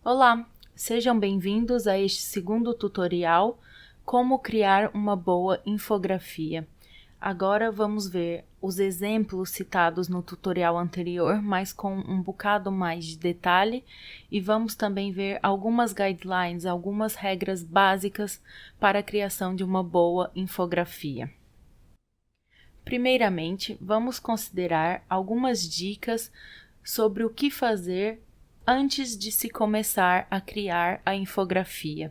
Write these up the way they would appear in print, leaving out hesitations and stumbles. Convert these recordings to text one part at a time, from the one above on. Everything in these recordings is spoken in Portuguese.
Olá, sejam bem-vindos a este segundo tutorial, como criar uma boa infografia. Agora vamos ver os exemplos citados no tutorial anterior, mas com um bocado mais de detalhe, e vamos também ver algumas guidelines, algumas regras básicas para a criação de uma boa infografia. Primeiramente, vamos considerar algumas dicas sobre o que fazer antes de se começar a criar a infografia.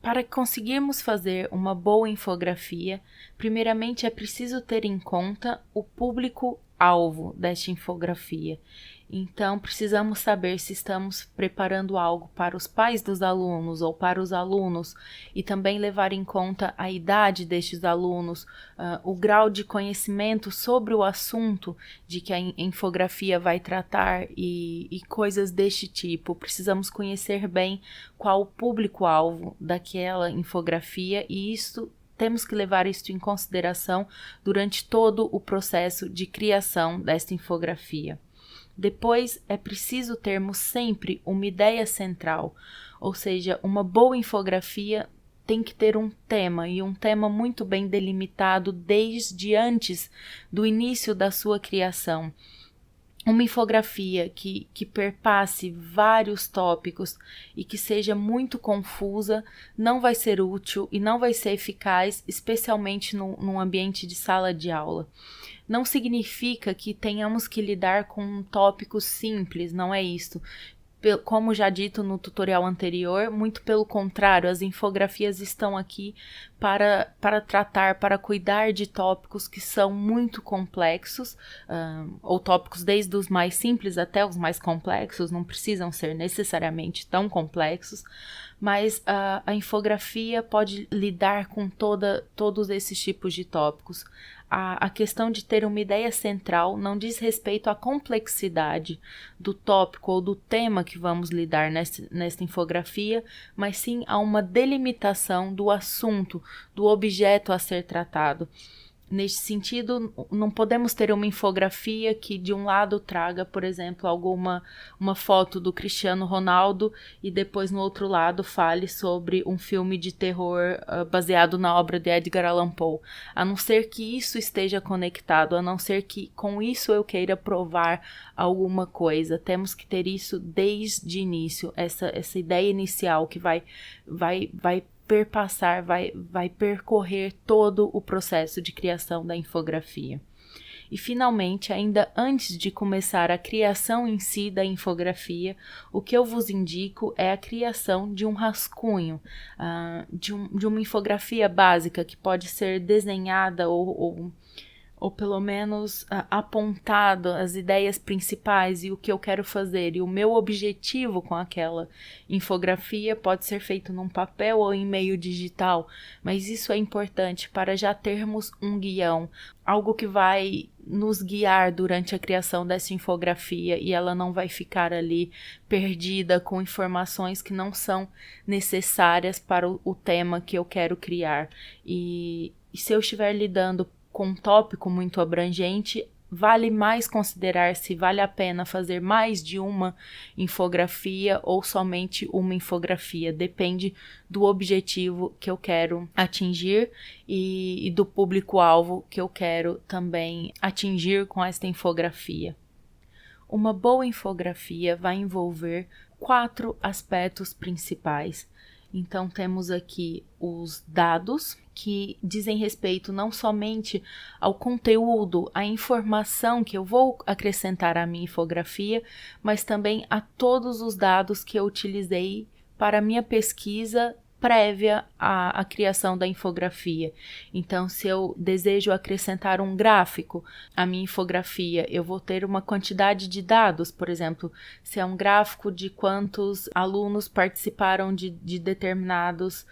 Para conseguirmos fazer uma boa infografia, primeiramente é preciso ter em conta o público-alvo desta infografia. Então, precisamos saber se estamos preparando algo para os pais dos alunos ou para os alunos e também levar em conta a idade destes alunos, o grau de conhecimento sobre o assunto de que a infografia vai tratar e coisas deste tipo. Precisamos conhecer bem qual o público-alvo daquela infografia e temos que levar isto em consideração durante todo o processo de criação desta infografia. Depois, é preciso termos sempre uma ideia central, ou seja, uma boa infografia tem que ter um tema, e um tema muito bem delimitado desde antes do início da sua criação. Uma infografia que perpasse vários tópicos e que seja muito confusa não vai ser útil e não vai ser eficaz, especialmente num ambiente de sala de aula. Não significa que tenhamos que lidar com tópicos simples, não é isso. Como já dito no tutorial anterior, muito pelo contrário, as infografias estão aqui para tratar, para cuidar de tópicos que são muito complexos, ou tópicos desde os mais simples até os mais complexos, não precisam ser necessariamente tão complexos, mas a infografia pode lidar com todos esses tipos de tópicos. A questão de ter uma ideia central não diz respeito à complexidade do tópico ou do tema que vamos lidar nesta infografia, mas sim a uma delimitação do assunto, do objeto a ser tratado. Neste sentido, não podemos ter uma infografia que de um lado traga, por exemplo, uma foto do Cristiano Ronaldo e depois no outro lado fale sobre um filme de terror baseado na obra de Edgar Allan Poe. A não ser que isso esteja conectado, a não ser que com isso eu queira provar alguma coisa. Temos que ter isso desde o início, essa ideia inicial que vai perpassar, vai percorrer todo o processo de criação da infografia. E finalmente, ainda antes de começar a criação em si da infografia, o que eu vos indico é a criação de um rascunho, de uma infografia básica que pode ser desenhada ou pelo menos apontado as ideias principais e o que eu quero fazer e o meu objetivo com aquela infografia. Pode ser feito num papel ou em meio digital, mas isso é importante para já termos um guião, algo que vai nos guiar durante a criação dessa infografia e ela não vai ficar ali perdida com informações que não são necessárias para o tema que eu quero criar. E se eu estiver lidando com um tópico muito abrangente, vale mais considerar se vale a pena fazer mais de uma infografia ou somente uma infografia. Depende do objetivo que eu quero atingir e do público-alvo que eu quero também atingir com esta infografia. Uma boa infografia vai envolver 4 aspectos principais. Então, temos aqui os dados, que dizem respeito não somente ao conteúdo, à informação que eu vou acrescentar à minha infografia, mas também a todos os dados que eu utilizei para a minha pesquisa prévia à criação da infografia. Então, se eu desejo acrescentar um gráfico à minha infografia, eu vou ter uma quantidade de dados, por exemplo, se é um gráfico de quantos alunos participaram de determinados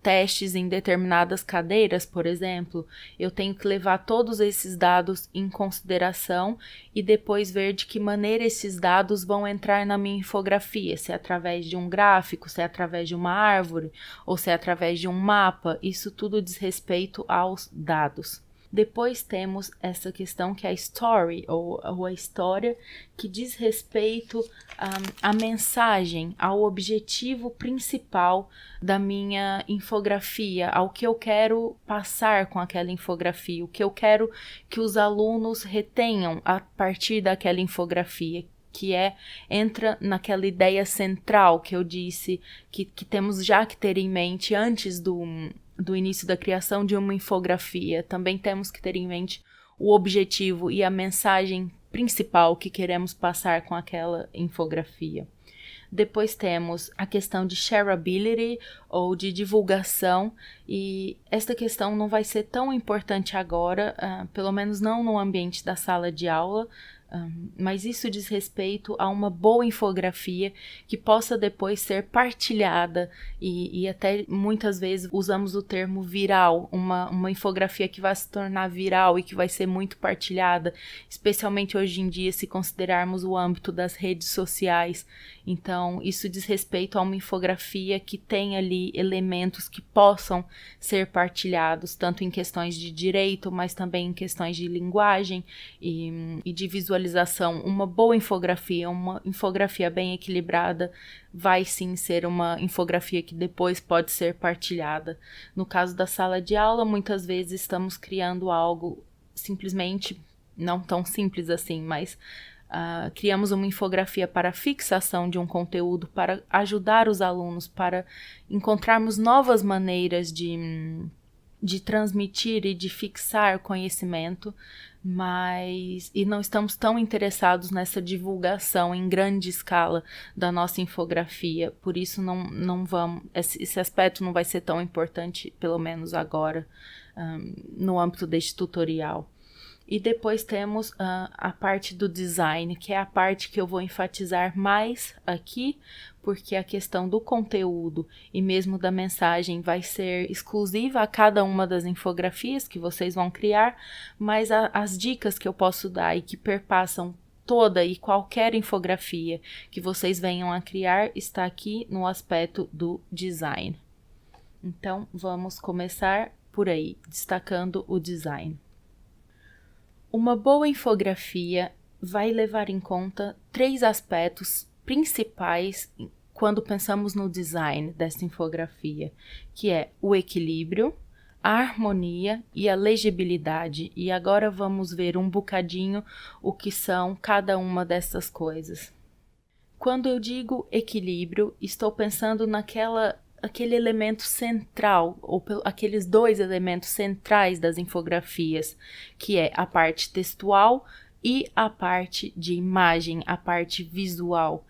testes em determinadas cadeiras, por exemplo, eu tenho que levar todos esses dados em consideração e depois ver de que maneira esses dados vão entrar na minha infografia, se é através de um gráfico, se é através de uma árvore ou se é através de um mapa. Isso tudo diz respeito aos dados. Depois temos essa questão que é a story, ou a história, que diz respeito à mensagem, ao objetivo principal da minha infografia, ao que eu quero passar com aquela infografia, o que eu quero que os alunos retenham a partir daquela infografia, que entra naquela ideia central que eu disse que temos já que ter em mente antes do início da criação de uma infografia. Também temos que ter em mente o objetivo e a mensagem principal que queremos passar com aquela infografia. Depois temos a questão de shareability ou de divulgação, e esta questão não vai ser tão importante agora, pelo menos não no ambiente da sala de aula, mas isso diz respeito a uma boa infografia que possa depois ser partilhada e até muitas vezes usamos o termo viral, uma infografia que vai se tornar viral e que vai ser muito partilhada, especialmente hoje em dia se considerarmos o âmbito das redes sociais. Então isso diz respeito a uma infografia que tem ali elementos que possam ser partilhados, tanto em questões de direito, mas também em questões de linguagem e de visualização. Uma boa infografia, uma infografia bem equilibrada, vai sim ser uma infografia que depois pode ser partilhada. No caso da sala de aula, muitas vezes estamos criando algo simplesmente, não tão simples assim, mas criamos uma infografia para fixação de um conteúdo, para ajudar os alunos, para encontrarmos novas maneiras de transmitir e de fixar conhecimento, e não estamos tão interessados nessa divulgação em grande escala da nossa infografia, por isso não vamos, esse aspecto não vai ser tão importante, pelo menos agora, no âmbito deste tutorial. E depois temos a parte do design, que é a parte que eu vou enfatizar mais aqui, porque a questão do conteúdo e mesmo da mensagem vai ser exclusiva a cada uma das infografias que vocês vão criar, mas as dicas que eu posso dar e que perpassam toda e qualquer infografia que vocês venham a criar está aqui no aspecto do design. Então, vamos começar por aí, destacando o design. Uma boa infografia vai levar em conta 3 aspectos principais quando pensamos no design dessa infografia, que é o equilíbrio, a harmonia e a legibilidade. E agora vamos ver um bocadinho o que são cada uma dessas coisas. Quando eu digo equilíbrio, estou pensando aquele elemento central, ou aqueles 2 elementos centrais das infografias, que é a parte textual e a parte de imagem, a parte visual.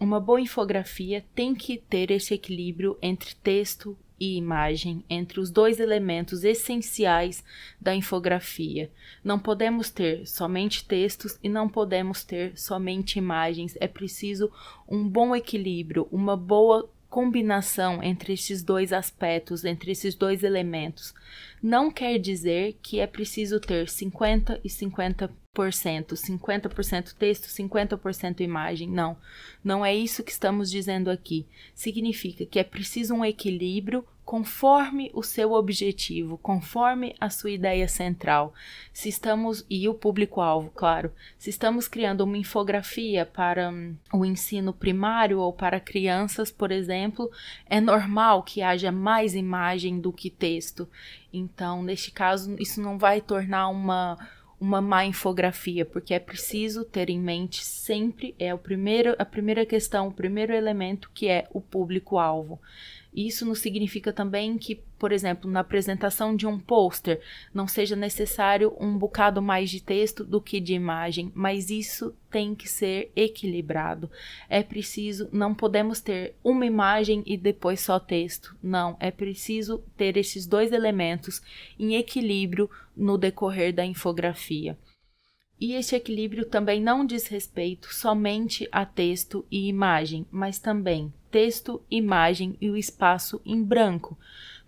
Uma boa infografia tem que ter esse equilíbrio entre texto e imagem, entre os 2 elementos essenciais da infografia. Não podemos ter somente textos e não podemos ter somente imagens. É preciso um bom equilíbrio, uma boa combinação entre esses 2 aspectos, entre esses 2 elementos. Não quer dizer que é preciso ter 50% e 50%, 50% texto, 50% imagem. Não é isso que estamos dizendo aqui. Significa que é preciso um equilíbrio conforme o seu objetivo, conforme a sua ideia central. E o público-alvo, claro. Se estamos criando uma infografia para o ensino primário ou para crianças, por exemplo, é normal que haja mais imagem do que texto. Então, neste caso, isso não vai tornar uma má infografia, porque é preciso ter em mente sempre a primeira questão, o primeiro elemento, que é o público-alvo. Isso não significa também que, por exemplo, na apresentação de um pôster não seja necessário um bocado mais de texto do que de imagem, mas isso tem que ser equilibrado. É preciso, não podemos ter uma imagem e depois só texto. Não, é preciso ter esses 2 elementos em equilíbrio no decorrer da infografia. E esse equilíbrio também não diz respeito somente a texto e imagem, mas também texto, imagem e o espaço em branco.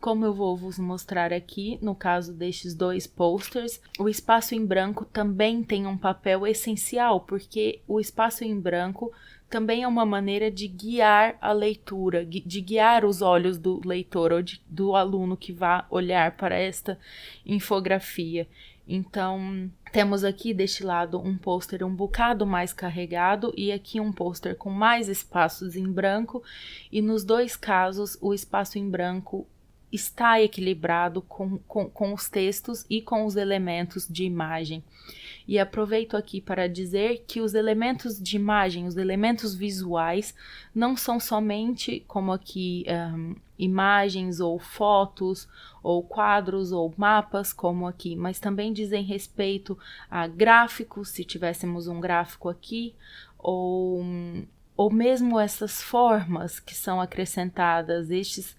Como eu vou vos mostrar aqui, no caso destes 2 posters, o espaço em branco também tem um papel essencial, porque o espaço em branco também é uma maneira de guiar a leitura, de guiar os olhos do leitor ou do aluno que vai olhar para esta infografia. Então, temos aqui deste lado um pôster um bocado mais carregado e aqui um pôster com mais espaços em branco, e nos dois casos o espaço em branco está equilibrado com os textos e com os elementos de imagem. E aproveito aqui para dizer que os elementos de imagem, os elementos visuais, não são somente como aqui imagens ou fotos ou quadros ou mapas como aqui, mas também dizem respeito a gráficos, se tivéssemos um gráfico aqui, ou mesmo essas formas que são acrescentadas, estes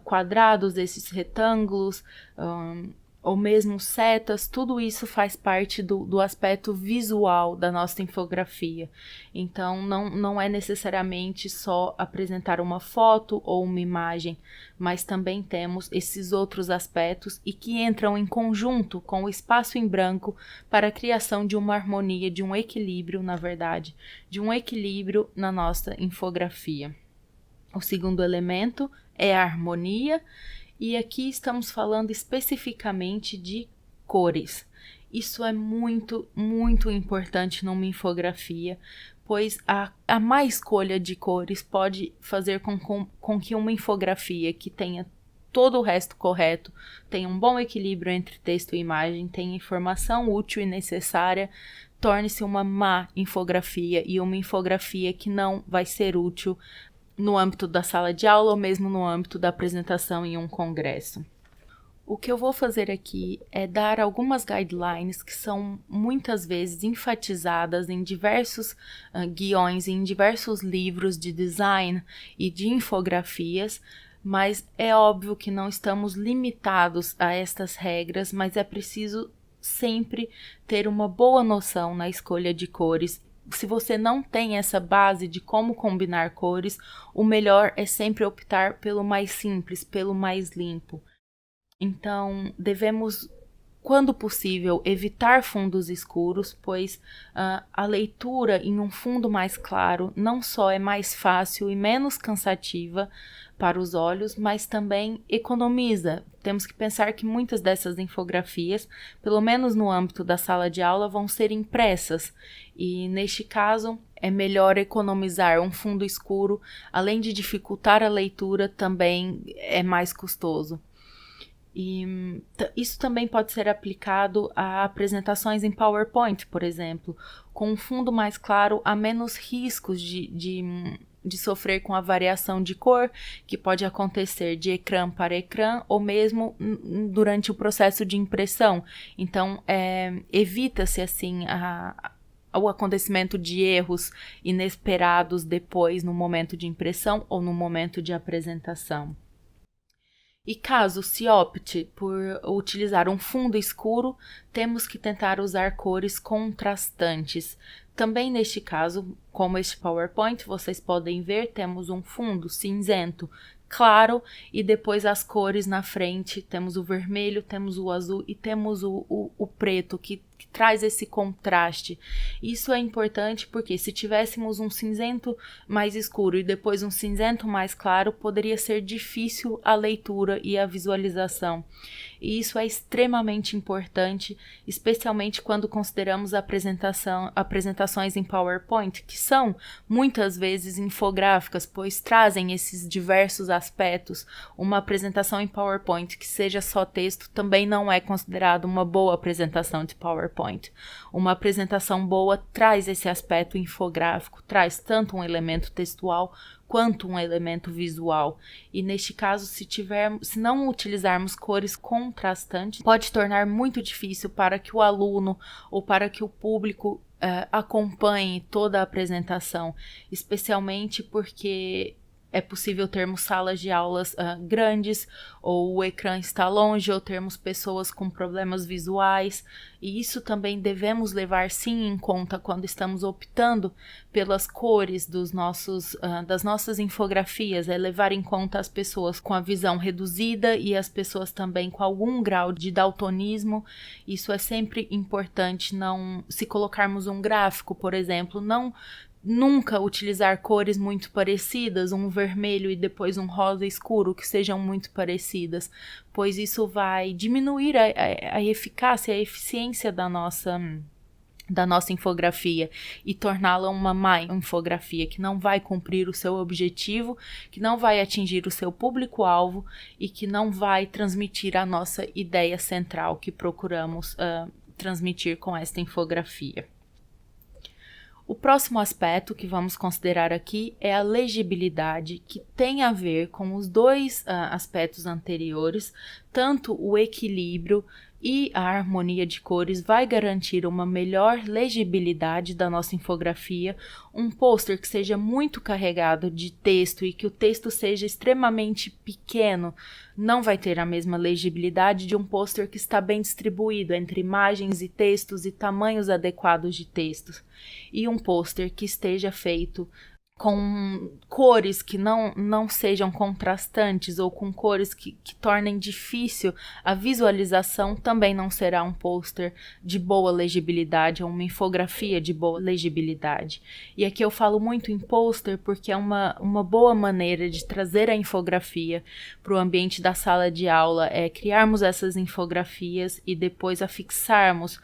quadrados, esses retângulos, ou mesmo setas, tudo isso faz parte do aspecto visual da nossa infografia. Então, não é necessariamente só apresentar uma foto ou uma imagem, mas também temos esses outros aspectos e que entram em conjunto com o espaço em branco para a criação de uma harmonia, de um equilíbrio, na verdade, de um equilíbrio na nossa infografia. O segundo elemento é a harmonia. E aqui estamos falando especificamente de cores. Isso é muito, muito importante numa infografia, pois a má escolha de cores pode fazer com que uma infografia que tenha todo o resto correto, tenha um bom equilíbrio entre texto e imagem, tenha informação útil e necessária, torne-se uma má infografia e uma infografia que não vai ser útil no âmbito da sala de aula ou mesmo no âmbito da apresentação em um congresso. O que eu vou fazer aqui é dar algumas guidelines que são muitas vezes enfatizadas em diversos guiões, em diversos livros de design e de infografias, mas é óbvio que não estamos limitados a estas regras, mas é preciso sempre ter uma boa noção na escolha de cores. Se você não tem essa base de como combinar cores, o melhor é sempre optar pelo mais simples, pelo mais limpo. Então, devemos, quando possível, evitar fundos escuros, pois a leitura em um fundo mais claro não só é mais fácil e menos cansativa para os olhos, mas também economiza. Temos que pensar que muitas dessas infografias, pelo menos no âmbito da sala de aula, vão ser impressas, e neste caso é melhor economizar um fundo escuro, além de dificultar a leitura, também é mais custoso. E isso também pode ser aplicado a apresentações em PowerPoint, por exemplo. Com um fundo mais claro, há menos riscos de sofrer com a variação de cor, que pode acontecer de ecrã para ecrã ou mesmo durante o processo de impressão. Então, evita-se assim o acontecimento de erros inesperados depois no momento de impressão ou no momento de apresentação. E caso se opte por utilizar um fundo escuro, temos que tentar usar cores contrastantes. Também neste caso, como este PowerPoint, vocês podem ver, temos um fundo cinzento claro e depois as cores na frente, temos o vermelho, temos o azul e temos o preto que traz esse contraste. Isso é importante porque se tivéssemos um cinzento mais escuro e depois um cinzento mais claro, poderia ser difícil a leitura e a visualização. E isso é extremamente importante, especialmente quando consideramos apresentações em PowerPoint, que são muitas vezes infográficas, pois trazem esses diversos aspectos. Uma apresentação em PowerPoint que seja só texto também não é considerada uma boa apresentação de PowerPoint. Uma apresentação boa traz esse aspecto infográfico, traz tanto um elemento textual quanto um elemento visual. E neste caso, se não utilizarmos cores contrastantes, pode tornar muito difícil para que o aluno ou para que o público acompanhe toda a apresentação, especialmente porque é possível termos salas de aulas grandes, ou o ecrã está longe, ou termos pessoas com problemas visuais, e isso também devemos levar sim em conta quando estamos optando pelas cores das nossas infografias, é levar em conta as pessoas com a visão reduzida e as pessoas também com algum grau de daltonismo. Isso é sempre importante. Não, se colocarmos um gráfico, por exemplo, não nunca utilizar cores muito parecidas, um vermelho e depois um rosa escuro que sejam muito parecidas, pois isso vai diminuir a eficácia, a eficiência da nossa infografia e torná-la uma má infografia que não vai cumprir o seu objetivo, que não vai atingir o seu público-alvo e que não vai transmitir a nossa ideia central que procuramos transmitir com esta infografia. O próximo aspecto que vamos considerar aqui é a legibilidade, que tem a ver com os dois aspectos anteriores, tanto o equilíbrio e a harmonia de cores vai garantir uma melhor legibilidade da nossa infografia. Um pôster que seja muito carregado de texto e que o texto seja extremamente pequeno não vai ter a mesma legibilidade de um pôster que está bem distribuído entre imagens e textos e tamanhos adequados de textos. E um pôster que esteja feito com cores que não sejam contrastantes ou com cores que tornem difícil a visualização, também não será um pôster de boa legibilidade ou uma infografia de boa legibilidade. E aqui eu falo muito em pôster porque é uma boa maneira de trazer a infografia para o ambiente da sala de aula, é criarmos essas infografias e depois afixarmos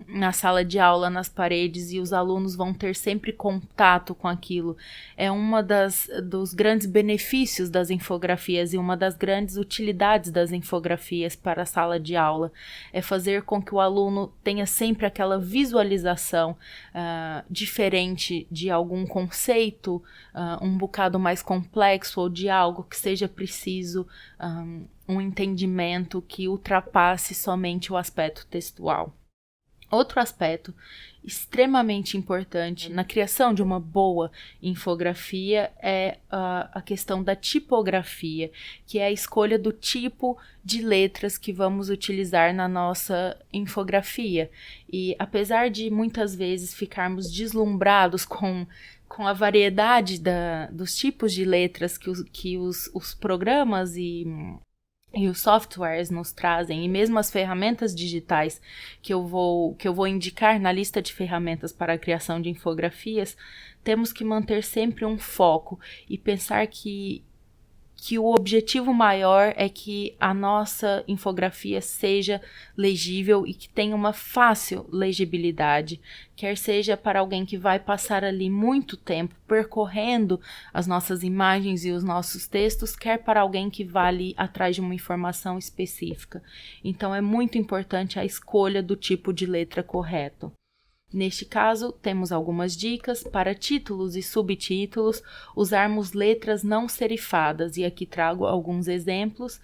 na sala de aula, nas paredes, e os alunos vão ter sempre contato com aquilo. É uma dos grandes benefícios das infografias e uma das grandes utilidades das infografias para a sala de aula, é fazer com que o aluno tenha sempre aquela visualização diferente de algum conceito, um bocado mais complexo, ou de algo que seja preciso um entendimento que ultrapasse somente o aspecto textual. Outro aspecto extremamente importante na criação de uma boa infografia é a questão da tipografia, que é a escolha do tipo de letras que vamos utilizar na nossa infografia. E apesar de muitas vezes ficarmos deslumbrados com a variedade dos tipos de letras que os programas e os softwares nos trazem, e mesmo as ferramentas digitais que eu vou indicar na lista de ferramentas para a criação de infografias, temos que manter sempre um foco e pensar que o objetivo maior é que a nossa infografia seja legível e que tenha uma fácil legibilidade, quer seja para alguém que vai passar ali muito tempo percorrendo as nossas imagens e os nossos textos, quer para alguém que vai ali atrás de uma informação específica. Então é muito importante a escolha do tipo de letra correto. Neste caso, temos algumas dicas para títulos e subtítulos, usarmos letras não serifadas, e aqui trago alguns exemplos.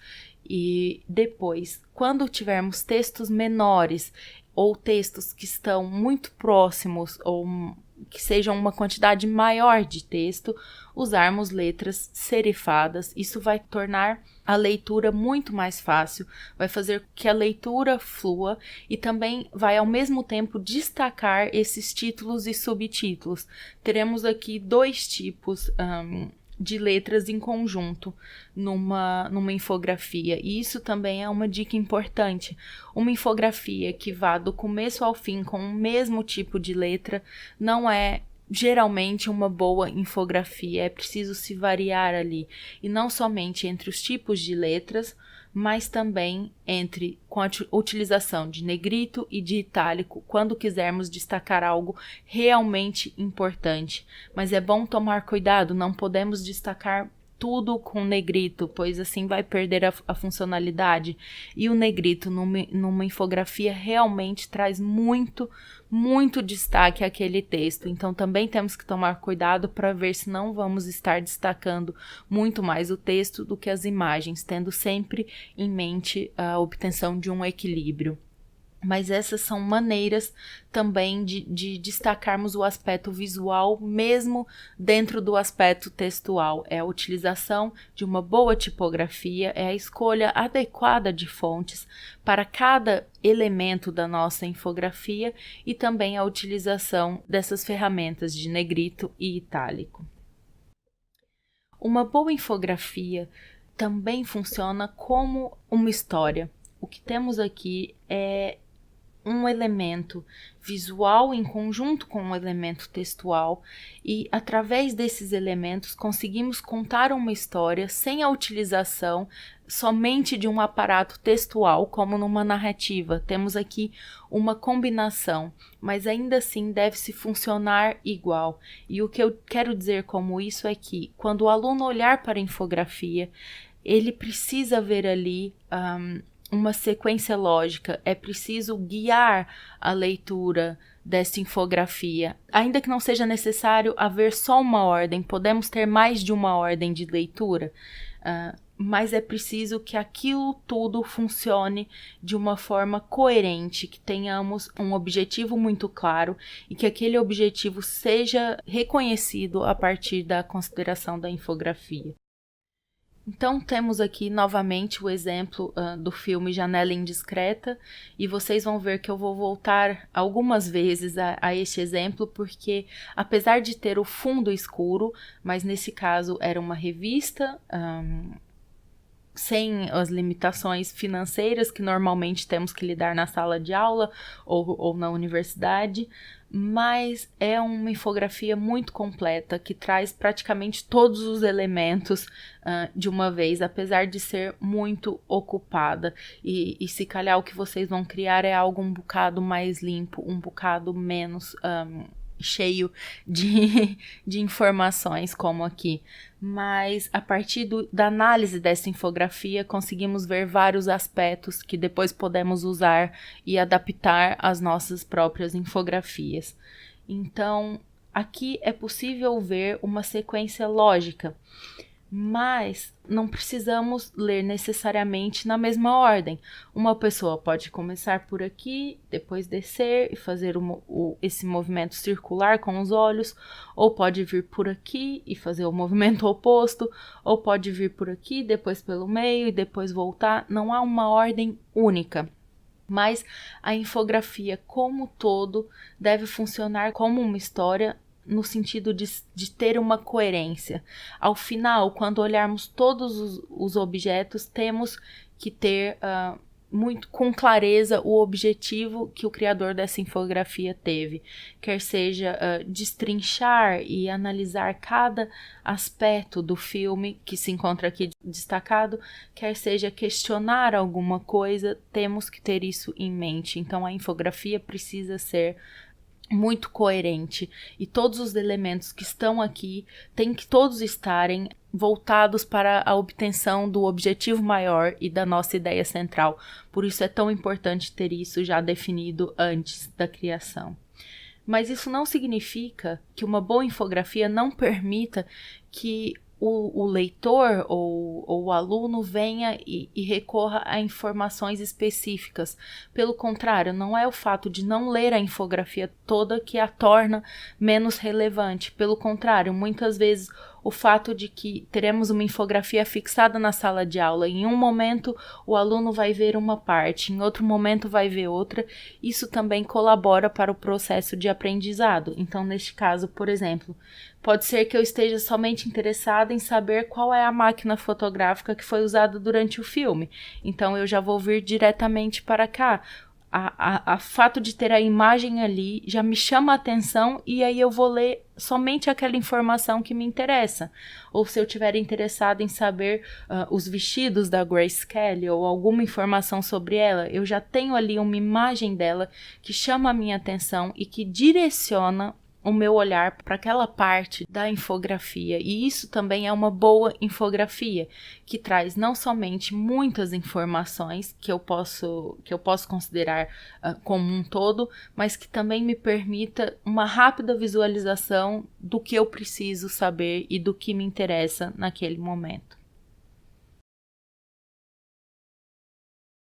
E depois, quando tivermos textos menores ou textos que estão muito próximos ou que sejam uma quantidade maior de texto, usarmos letras serifadas. Isso vai tornar a leitura muito mais fácil, vai fazer que a leitura flua e também vai ao mesmo tempo destacar esses títulos e subtítulos. Teremos aqui dois tipos de letras em conjunto numa infografia, e isso também é uma dica importante. Uma infografia que vá do começo ao fim com o mesmo tipo de letra não é geralmente uma boa infografia, é preciso se variar ali, e não somente entre os tipos de letras, mas também com a utilização de negrito e de itálico, quando quisermos destacar algo realmente importante. Mas é bom tomar cuidado, não podemos destacar tudo com negrito, pois assim vai perder a funcionalidade. E o negrito numa infografia realmente traz muito destaque àquele texto. Então também temos que tomar cuidado para ver se não vamos estar destacando muito mais o texto do que as imagens, tendo sempre em mente a obtenção de um equilíbrio. Mas essas são maneiras também de destacarmos o aspecto visual, mesmo dentro do aspecto textual. É a utilização de uma boa tipografia, é a escolha adequada de fontes para cada elemento da nossa infografia e também a utilização dessas ferramentas de negrito e itálico. Uma boa infografia também funciona como uma história. O que temos aqui é um elemento visual em conjunto com um elemento textual, e através desses elementos conseguimos contar uma história sem a utilização somente de um aparato textual, como numa narrativa. Temos aqui uma combinação, mas ainda assim deve-se funcionar igual. E o que eu quero dizer como isso é que, quando o aluno olhar para a infografia, ele precisa ver ali uma sequência lógica, é preciso guiar a leitura dessa infografia. Ainda que não seja necessário haver só uma ordem, podemos ter mais de uma ordem de leitura, mas é preciso que aquilo tudo funcione de uma forma coerente, que tenhamos um objetivo muito claro e que aquele objetivo seja reconhecido a partir da consideração da infografia. Então, temos aqui novamente o exemplo do filme Janela Indiscreta, e vocês vão ver que eu vou voltar algumas vezes a este exemplo, porque apesar de ter o fundo escuro, mas nesse caso era uma revista sem as limitações financeiras que normalmente temos que lidar na sala de aula ou na universidade, mas é uma infografia muito completa que traz praticamente todos os elementos de uma vez, apesar de ser muito ocupada. E se calhar o que vocês vão criar é algo um bocado mais limpo, um bocado menos cheio de informações, como aqui. Mas a partir da análise dessa infografia, conseguimos ver vários aspectos que depois podemos usar e adaptar às nossas próprias infografias. Então, aqui é possível ver uma sequência lógica, mas não precisamos ler necessariamente na mesma ordem. Uma pessoa pode começar por aqui, depois descer e fazer esse movimento circular com os olhos, ou pode vir por aqui e fazer o movimento oposto, ou pode vir por aqui, depois pelo meio e depois voltar. Não há uma ordem única, mas a infografia como todo deve funcionar como uma história, no sentido de ter uma coerência. Ao final, quando olharmos todos os objetos, temos que ter muito com clareza o objetivo que o criador dessa infografia teve, quer seja destrinchar e analisar cada aspecto do filme que se encontra aqui destacado, quer seja questionar alguma coisa, temos que ter isso em mente. Então a infografia precisa ser muito coerente, e todos os elementos que estão aqui têm que todos estarem voltados para a obtenção do objetivo maior e da nossa ideia central. Por isso é tão importante ter isso já definido antes da criação. Mas isso não significa que uma boa infografia não permita que o leitor ou o aluno venha e recorra a informações específicas. Pelo contrário, não é o fato de não ler a infografia toda que a torna menos relevante. Pelo contrário, muitas vezes o fato de que teremos uma infografia fixada na sala de aula, em um momento o aluno vai ver uma parte, em outro momento vai ver outra, isso também colabora para o processo de aprendizado. Então, neste caso, por exemplo, pode ser que eu esteja somente interessada em saber qual é a máquina fotográfica que foi usada durante o filme, então eu já vou vir diretamente para cá. A fato de ter a imagem ali já me chama a atenção, e aí eu vou ler somente aquela informação que me interessa. Ou se eu estiver interessada em saber os vestidos da Grace Kelly ou alguma informação sobre ela, eu já tenho ali uma imagem dela que chama a minha atenção e que direciona o meu olhar para aquela parte da infografia. E isso também é uma boa infografia, que traz não somente muitas informações que eu posso considerar como um todo, mas que também me permita uma rápida visualização do que eu preciso saber e do que me interessa naquele momento.